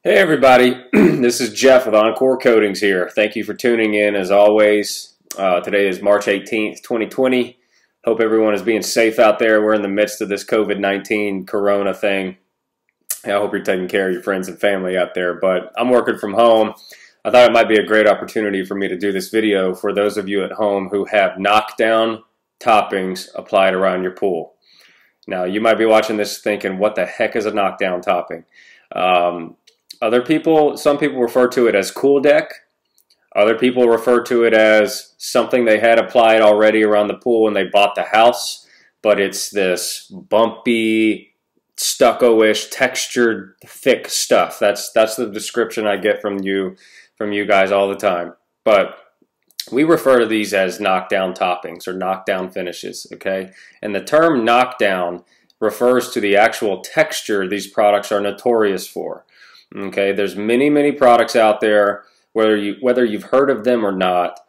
Hey everybody, this is Jeff with Encore Coatings here. Thank you for tuning in as always. Today is March 18th, 2020. Hope everyone is being safe out there. We're in the midst of this COVID-19 corona thing. I hope you're taking care of your friends and family out there, but I'm working from home. I thought it might be a great opportunity for me to do this video for those of you at home who have knockdown toppings applied around your pool. Now, you might be watching this thinking, what the heck is a knockdown topping? Some people refer to it as cool deck. Other people refer to it as something they had applied already around the pool when they bought the house, but it's this bumpy, stucco-ish, textured, thick stuff. That's the description I get from you guys all the time. But we refer to these as knockdown toppings or knockdown finishes, okay? And the term knockdown refers to the actual texture these products are notorious for. Okay, there's many products out there, whether you've heard of them or not,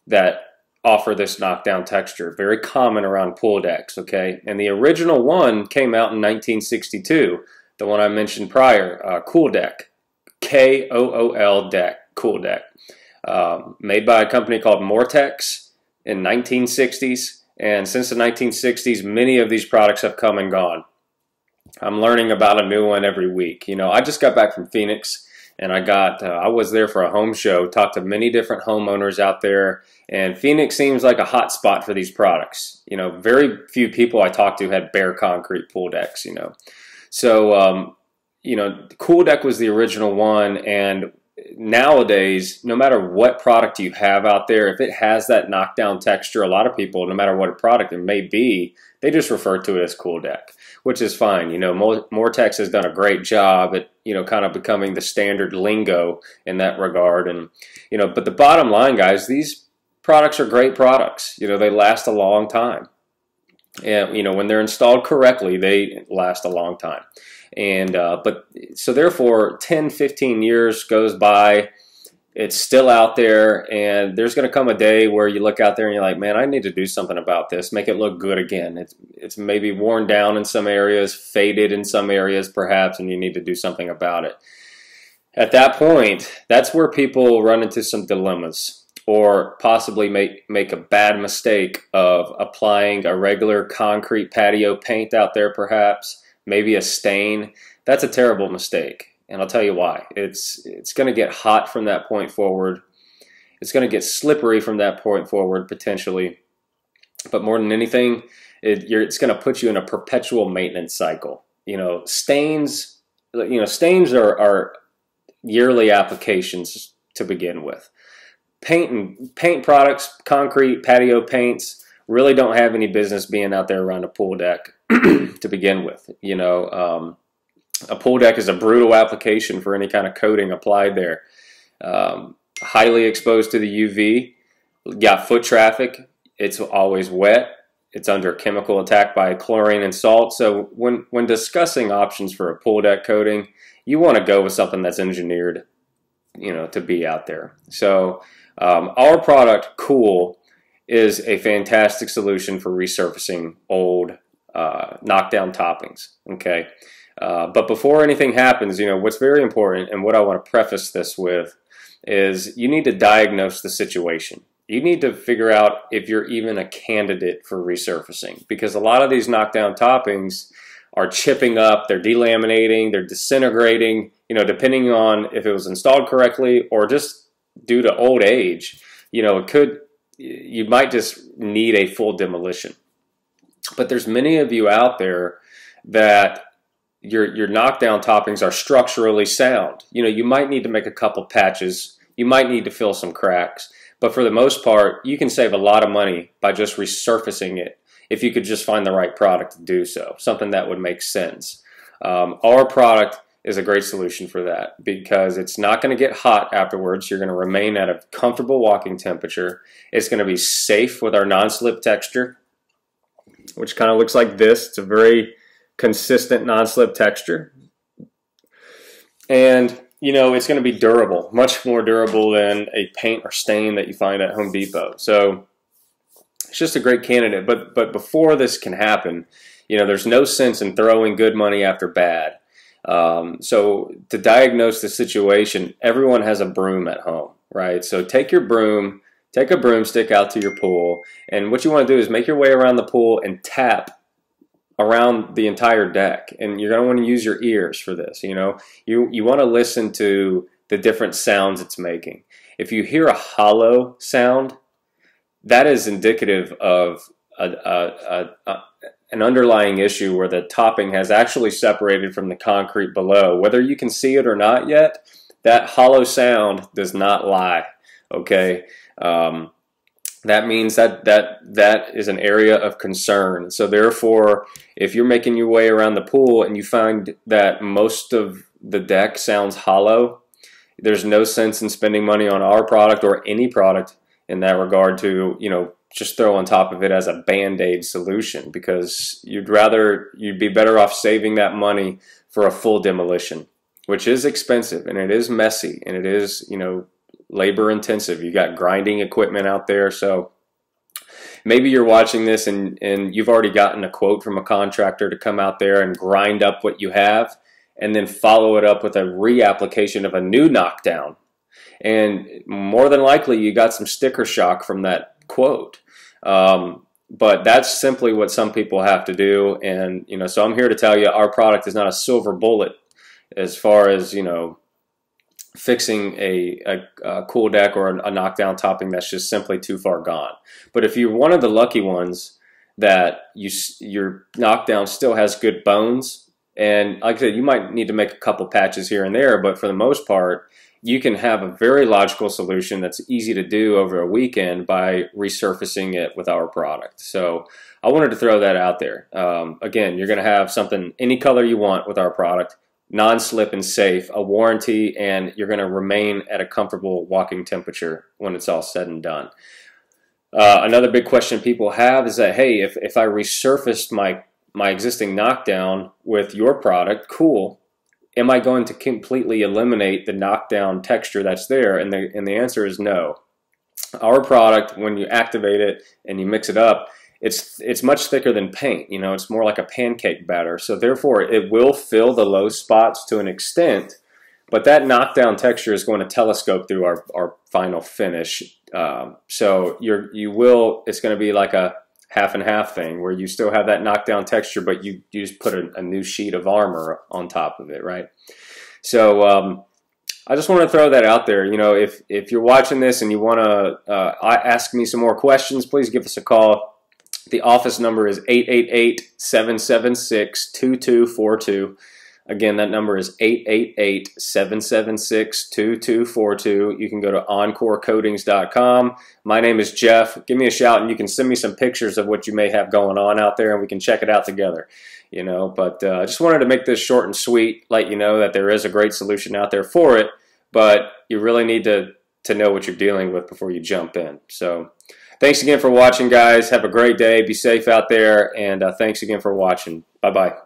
that offer this knockdown texture. Very common around pool decks, okay? And the original one came out in 1962, the one I mentioned prior, Cool Deck, K-O-O-L deck, Cool Deck, made by a company called Mortex in 1960s. And since the 1960s, many of these products have come and gone. I'm learning about a new one every week. You know, I just got back from Phoenix, and I was there for a home show, talked to many different homeowners out there, and Phoenix seems like a hot spot for these products. You know, very few people I talked to had bare concrete pool decks, you know. So, you know, Cool Deck was the original one, and nowadays, no matter what product you have out there, if it has that knockdown texture, a lot of people, no matter what product it may be, they just refer to it as Cool Deck, which is fine. You know, Mortex has done a great job at, you know, kind of becoming the standard lingo in that regard. And, you know, but the bottom line, guys, these products are great products. You know, they last a long time. And, you know, when they're installed correctly, they last a long time. And, but so therefore 10, 15 years goes by, it's still out there, and there's going to come a day where you look out there and you're like, man, I need to do something about this, make it look good again. It's maybe worn down in some areas, faded in some areas perhaps, and you need to do something about it. At that point, that's where people run into some dilemmas, or possibly make a bad mistake of applying a regular concrete patio paint out there perhaps, maybe a stain. That's a terrible mistake. And I'll tell you why. It's going to get hot from that point forward. It's going to get slippery from that point forward, potentially. But more than anything, it's going to put you in a perpetual maintenance cycle. You know, stains are yearly applications to begin with. Paint products, concrete, patio paints, really don't have any business being out there around a pool deck to begin with. You know, a pool deck is a brutal application for any kind of coating applied there. Highly exposed to the UV, got foot traffic, it's always wet, it's under chemical attack by chlorine and salt. So when discussing options for a pool deck coating, you want to go with something that's engineered, you know, to be out there. So our product, Cool, is a fantastic solution for resurfacing old knockdown toppings, okay? But before anything happens, you know, what's very important, and what I want to preface this with, is you need to diagnose the situation. You need to figure out if you're even a candidate for resurfacing, because a lot of these knockdown toppings are chipping up, they're delaminating, they're disintegrating, you know, depending on if it was installed correctly or just due to old age. You know, you might just need a full demolition. But there's many of you out there that your knockdown toppings are structurally sound. You know, you might need to make a couple patches, you might need to fill some cracks, but for the most part, you can save a lot of money by just resurfacing it if you could just find the right product to do so, something that would make sense. Our product is a great solution for that, because it's not going to get hot afterwards. You're going to remain at a comfortable walking temperature. It's going to be safe with our non-slip texture, which kind of looks like this. It's a very consistent non-slip texture. And, you know, it's going to be durable, much more durable than a paint or stain that you find at Home Depot. So it's just a great candidate. But before this can happen, you know, there's no sense in throwing good money after bad. So to diagnose the situation, everyone has a broom at home, right? So take your broom, take a broomstick out to your pool, and what you want to do is make your way around the pool and tap around the entire deck. And you're going to want to use your ears for this. You know, you want to listen to the different sounds it's making. If you hear a hollow sound, that is indicative of an underlying issue where the topping has actually separated from the concrete below. Whether you can see it or not yet, that hollow sound does not lie, okay? That means that is an area of concern. So therefore, if you're making your way around the pool and you find that most of the deck sounds hollow, there's no sense in spending money on our product or any product in that regard to, you know, just throw on top of it as a Band-Aid solution, because you'd be better off saving that money for a full demolition, which is expensive and it is messy and it is, you know, labor intensive. You got grinding equipment out there. So maybe you're watching this and you've already gotten a quote from a contractor to come out there and grind up what you have and then follow it up with a reapplication of a new knockdown. And more than likely you got some sticker shock from that quote. But that's simply what some people have to do. And, you know, so I'm here to tell you our product is not a silver bullet as far as, you know, fixing a cool deck or a knockdown topping that's just simply too far gone. But if you're one of the lucky ones that your knockdown still has good bones, and like I said, you might need to make a couple patches here and there, but for the most part, you can have a very logical solution that's easy to do over a weekend by resurfacing it with our product. So I wanted to throw that out there. Again, you're going to have something any color you want with our product, non-slip and safe, a warranty, and you're going to remain at a comfortable walking temperature when it's all said and done. Another big question people have is that, hey, if I resurfaced my existing knockdown with your product, cool. Am I going to completely eliminate the knockdown texture that's there? And the answer is no. Our product, when you activate it and you mix it up, it's much thicker than paint. You know, it's more like a pancake batter. So therefore, it will fill the low spots to an extent, but that knockdown texture is going to telescope through our final finish. So it's going to be like a half and half thing where you still have that knockdown texture, but you just put a new sheet of armor on top of it, right? So I just want to throw that out there. You know, if you're watching this and you want to ask me some more questions, please give us a call. The office number is 888-776-2242. Again, that number is 888-776-2242. You can go to encorecoatings.com. My name is Jeff. Give me a shout and you can send me some pictures of what you may have going on out there and we can check it out together. You know, but I just wanted to make this short and sweet, let you know that there is a great solution out there for it, but you really need to know what you're dealing with before you jump in. So thanks again for watching, guys. Have a great day. Be safe out there, and thanks again for watching. Bye-bye.